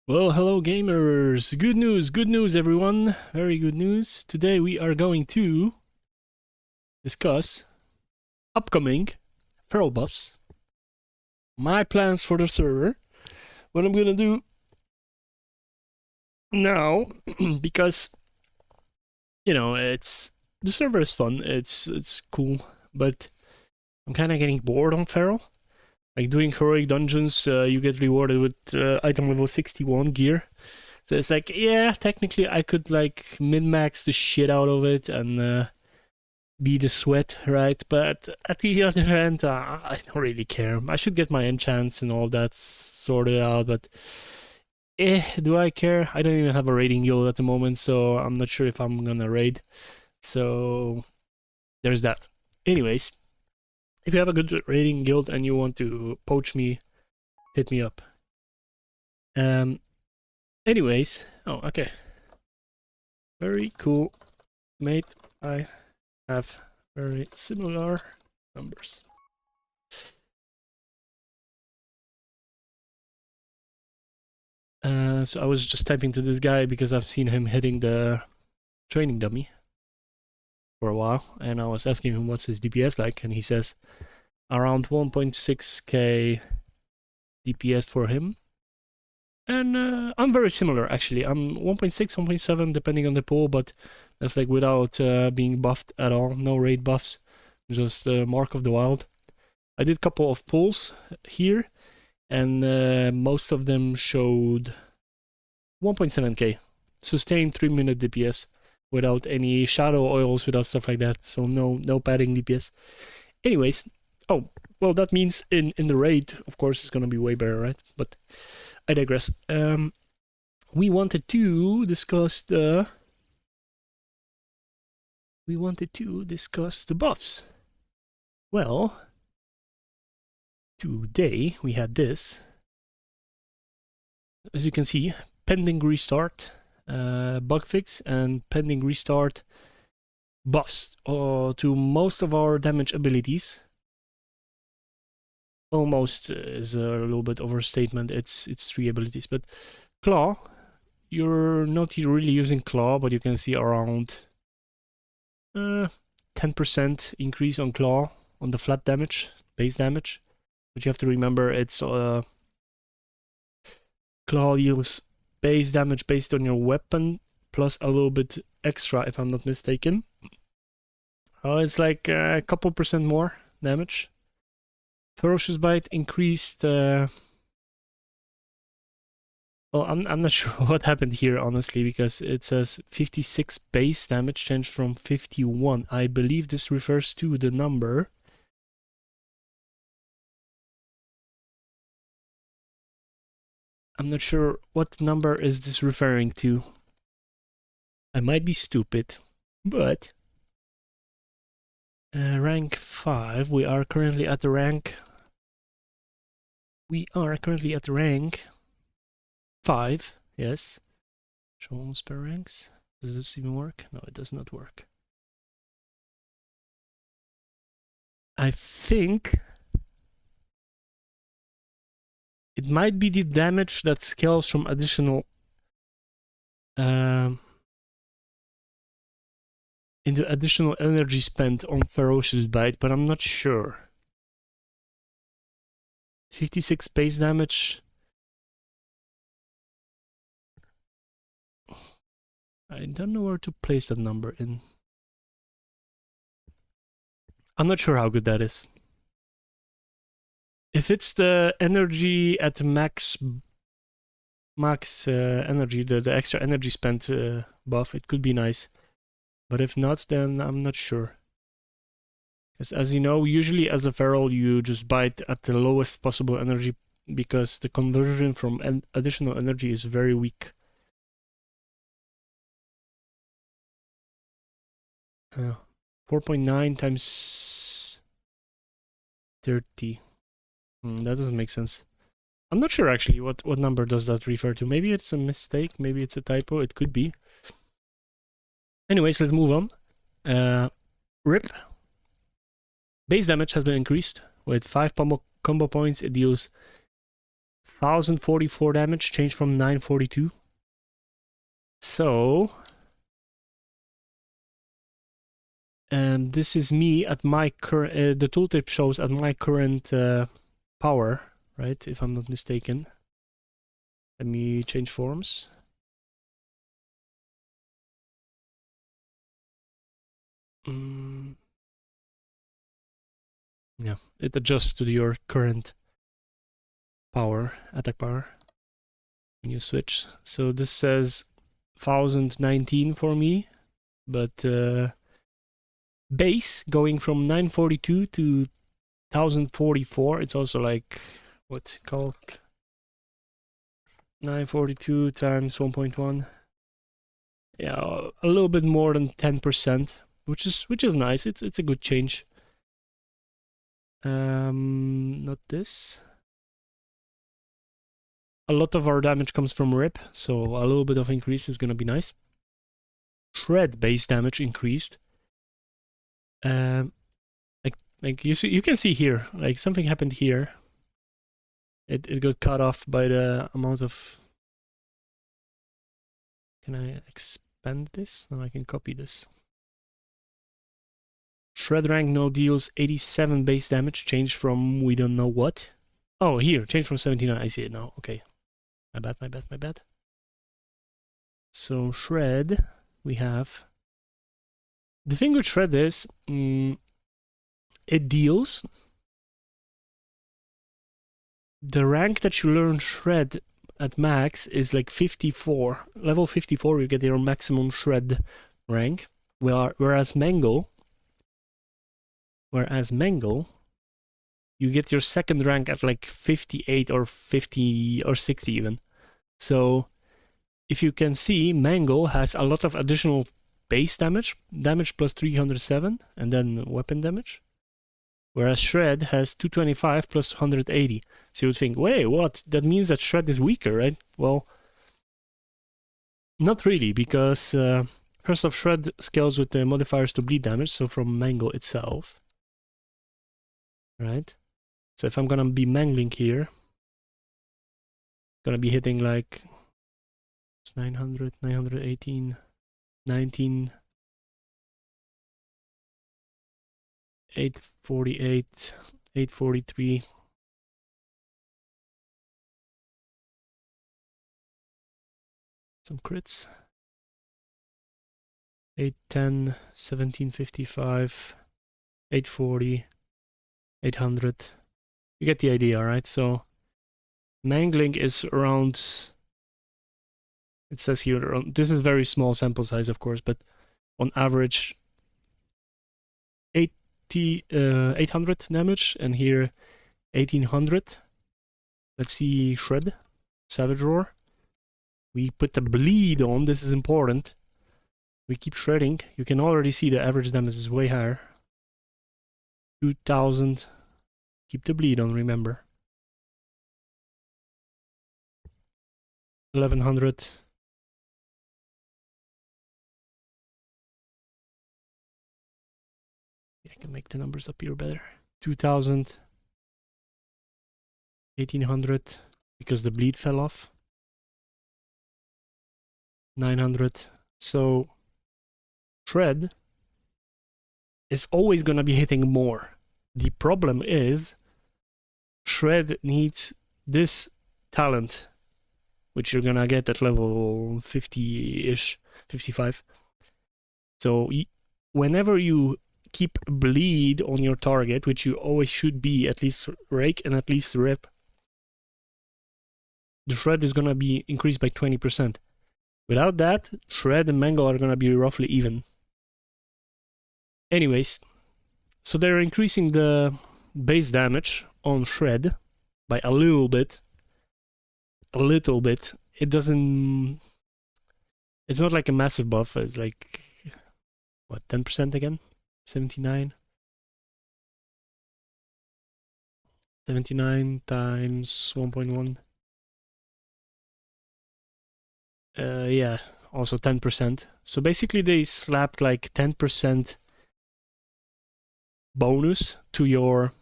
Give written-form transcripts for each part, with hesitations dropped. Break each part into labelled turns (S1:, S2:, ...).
S1: Well, hello gamers! Good news everyone! Very good news. Today we are going to discuss upcoming feral buffs, my plans for the server, what I'm gonna do now, because, it's the server is fun, it's cool, but I'm kinda getting bored on feral. Like doing heroic dungeons, you get rewarded with item level 61 gear. So it's like, yeah, technically I could like min-max the shit out of it and be the sweat, right? But at the other hand, I don't really care. I should get my enchants and all that sorted out, but do I care? I don't even have a raiding guild at the moment, so I'm not sure if I'm gonna raid. So there's that. Anyways, if you have a good raiding guild and you want to poach me, hit me up. Anyways, oh, okay. Very cool, mate. I have very similar numbers. So I was just typing to this guy because I've seen him hitting the training dummy for a while, and I was asking him what's his DPS like, and he says around 1.6k DPS for him. And I'm very similar, actually. I'm 1.6, 1.7, depending on the pool, but that's like without being buffed at all. No raid buffs, just Mark of the Wild. I did a couple of pulls here, and most of them showed 1.7k. Sustained 3-minute DPS without any shadow oils, without stuff like that. So no padding DPS. Anyways, oh, well, that means in the raid, of course, it's gonna be way better, right? But I digress. We wanted to discuss the buffs. Well, today we had this. As you can see, pending restart, bug fix, and pending restart buffs to most of our damage abilities. Almost is a little bit overstatement. It's 3 abilities, but claw, you're not really using claw, but you can see around 10% increase on claw on the flat damage, base damage. But you have to remember it's claw deals base damage based on your weapon plus a little bit extra, if I'm not mistaken. It's like a couple percent more damage. Ferocious Bite increased. Well, I'm not sure what happened here, honestly, because it says 56 base damage changed from 51. I believe this refers to the number. I'm not sure what number is this referring to. I might be stupid, but rank 5. We are currently at the rank 5, yes. Show on spare ranks. Does this even work? No, it does not work. I think it might be the damage that scales from additional into additional energy spent on Ferocious Bite, but I'm not sure. 56 base damage. I don't know where to place that number in. I'm not sure how good that is. If it's the energy at max energy, the extra energy spent buff, it could be nice. But if not, then I'm not sure. Because as you know, usually as a feral, you just bite at the lowest possible energy because the conversion from additional energy is very weak. 4.9 times 30. That doesn't make sense. I'm not sure actually what number does that refer to. Maybe it's a mistake, maybe it's a typo, it could be. Anyways, let's move on. Rip. Base damage has been increased with 5 combo points. It deals 1044 damage, changed from 942. So this is me at my current, the tooltip shows at my current power, right, if I'm not mistaken. Let me change forms. Yeah, it adjusts to your current power, attack power, when you switch. So this says 1019 for me, but base going from 942 to 1044, it's also like, what's it called? 942 times 1.1. Yeah, a little bit more than 10%, which is nice. It's a good change. Not this. A lot of our damage comes from rip, so a little bit of increase is gonna be nice. Shred base damage increased. Like you can see here, like something happened here. It got cut off by the amount of. Can I expand this? No, I can copy this. Shred rank now deals 87 base damage, changed from we don't know what. Oh, here, changed from 79. I see it now. Okay. My bad. So Shred, we have. The thing with Shred is, it deals. The rank that you learn Shred at max is like 54. Level 54, you get your maximum Shred rank. Whereas Mangle, you get your second rank at like 58 or 50 or 60 even. So if you can see, Mangle has a lot of additional base damage plus 307, and then weapon damage. Whereas Shred has 225 plus 180. So you would think, wait, what? That means that Shred is weaker, right? Well, not really, because first off, Shred scales with the modifiers to bleed damage, so from Mangle itself. Right? So if I'm gonna be mangling here, gonna be hitting like 900, 918, 19, 848, 843. Some crits. 810, 1755, 840, 800. You get the idea, right? So mangling is around. It says here, this is very small sample size, of course, but on average 800 damage, and here 1800. Let's see Shred, Savage Roar. We put the bleed on, this is important. We keep shredding. You can already see the average damage is way higher. 2000. Keep the bleed on, remember. 1100. I can make the numbers appear better. 2000. 1800, because the bleed fell off. 900. So Shred is always gonna be hitting more. The problem is Shred needs this talent, which you're gonna get at level 50-ish, 55. So whenever you keep bleed on your target, which you always should be, at least rake and at least rip, the Shred is gonna be increased by 20%. Without that, Shred and Mangle are gonna be roughly even. Anyways, so they're increasing the base damage on Shred by a little bit. It doesn't. It's not like a massive buff. It's like, what, 10% again? 79. 79 times 1.1. Yeah, also 10%. So basically they slapped like 10% bonus to your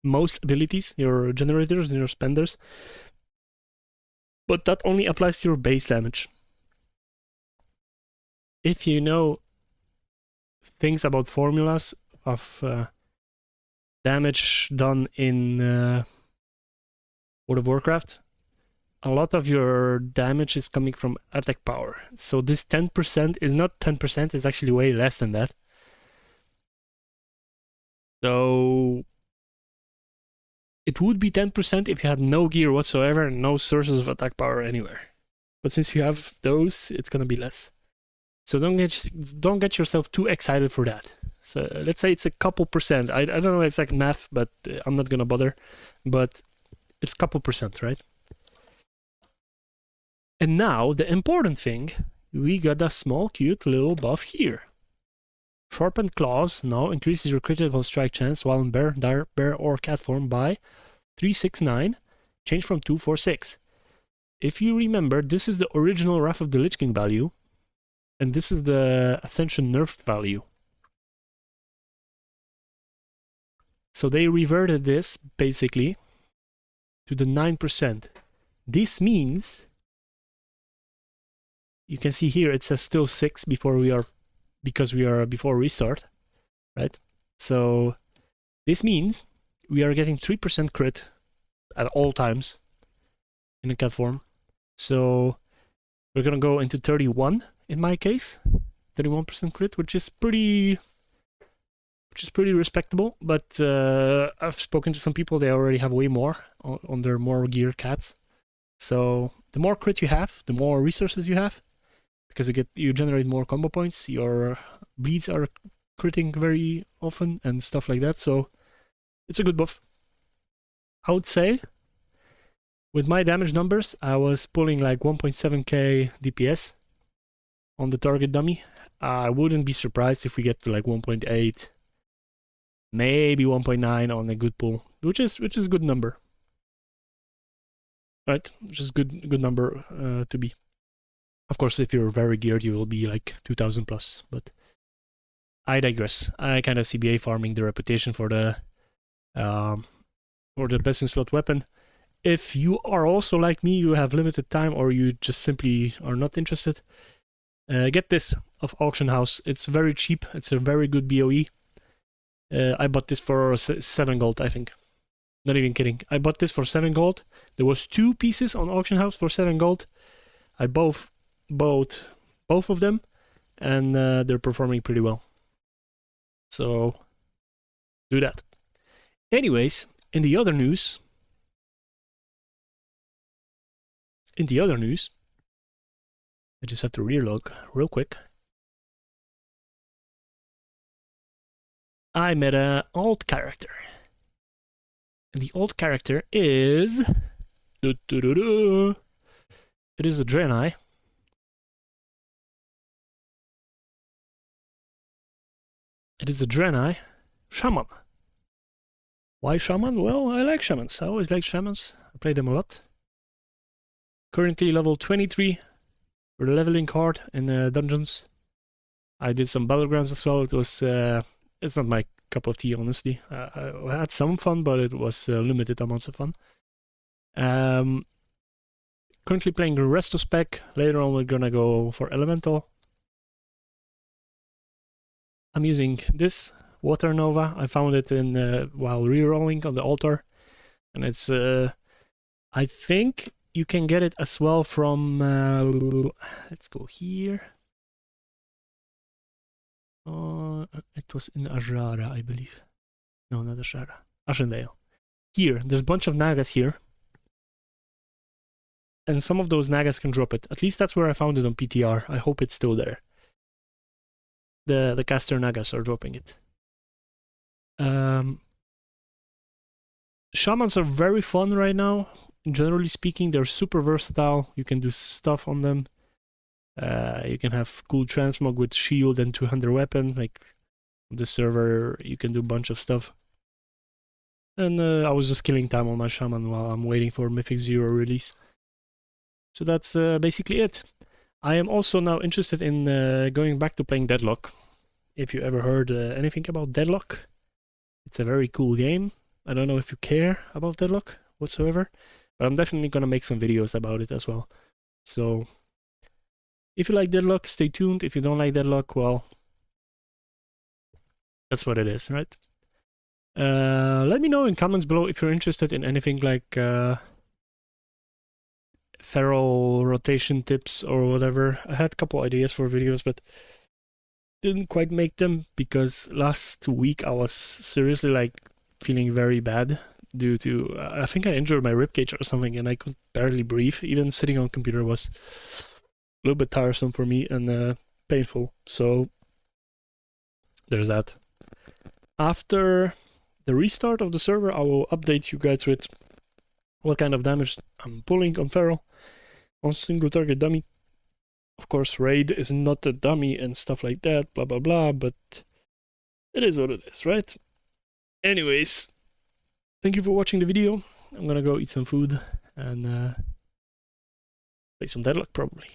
S1: most abilities, your generators and your spenders. But that only applies to your base damage. If you know things about formulas of damage done in World of Warcraft, a lot of your damage is coming from attack power. So this 10% is not 10%, it's actually way less than that. So it would be 10% if you had no gear whatsoever and no sources of attack power anywhere. But since you have those, it's gonna be less. So don't get yourself too excited for that. So let's say it's a couple percent. I don't know exact math, but I'm not gonna bother. But it's a couple percent, right? And now the important thing, we got a small cute little buff here. Sharpened Claws now increases your critical strike chance while in bear or cat form by 369, change from 246. If you remember, this is the original Wrath of the Lich King value, and this is the Ascension nerfed value. So they reverted this basically to the 9%. This means you can see here it says still 6 before we are before restart, right? So this means we are getting 3% crit at all times in a cat form. So we're gonna go into 31 in my case, 31% crit, which is pretty respectable. But I've spoken to some people; they already have way more on their more geared cats. So the more crit you have, the more resources you have, because you generate more combo points. Your bleeds are critting very often and stuff like that. So it's a good buff. I would say with my damage numbers, I was pulling like 1.7k DPS on the target dummy. I wouldn't be surprised if we get to like 1.8, maybe 1.9 on a good pull, which is a good number, right? Which is good number to be. Of course, if you're very geared, you will be like 2000 plus, but I digress. I kind of CBA farming the reputation for the best in slot weapon. If you are also like me, you have limited time, or you just simply are not interested, get this of Auction House. It's very cheap. It's a very good BOE. I bought this for 7 gold, I think. Not even kidding. I bought this for 7 gold. There was 2 pieces on Auction House for 7 gold. I bought both of them, and they're performing pretty well. So do that. Anyways, in the other news, I just have to relog real quick. I met an alt character. And the alt character is... It is a Draenei. It is a Draenei Shaman. Why Shaman? Well, I like Shamans. I always like Shamans. I play them a lot. Currently level 23. We're leveling hard in dungeons. I did some battlegrounds as well. It was... it's not my cup of tea, honestly. I had some fun, but it was limited amounts of fun. Currently playing Resto Spec. Later on we're gonna go for Elemental. I'm using this Water Nova. I found it in while rerolling on the altar. And it's... I think you can get it as well from... let's go here. It was in Ajara, I believe. No, not Ajara. Ashendale. Here, there's a bunch of Nagas here. And some of those Nagas can drop it. At least that's where I found it on PTR. I hope it's still there. The caster Nagas are dropping it. Shamans are very fun right now. Generally speaking, they're super versatile. You can do stuff on them. You can have cool transmog with shield and 200 weapon. Like the server, you can do a bunch of stuff. And I was just killing time on my Shaman while I'm waiting for Mythic 0 release. So that's basically it. I am also now interested in going back to playing Deadlock. If you ever heard anything about Deadlock, it's a very cool game. I don't know if you care about Deadlock whatsoever, but I'm definitely gonna make some videos about it as well. So if you like Deadlock, stay tuned. If you don't like Deadlock, well, that's what it is, right? Let me know in comments below if you're interested in anything like feral rotation tips or whatever. I had a couple ideas for videos, but didn't quite make them because last week I was seriously like feeling very bad due to I think I injured my ribcage or something, and I could barely breathe. Even sitting on computer was a little bit tiresome for me and painful. So there's that. After the restart of the server, I will update you guys with what kind of damage I'm pulling on feral on single target dummy. Of course, raid is not a dummy and stuff like that, blah blah blah, but it is what it is, right? Anyways, thank you for watching the video. I'm gonna go eat some food and play some Deadlock probably.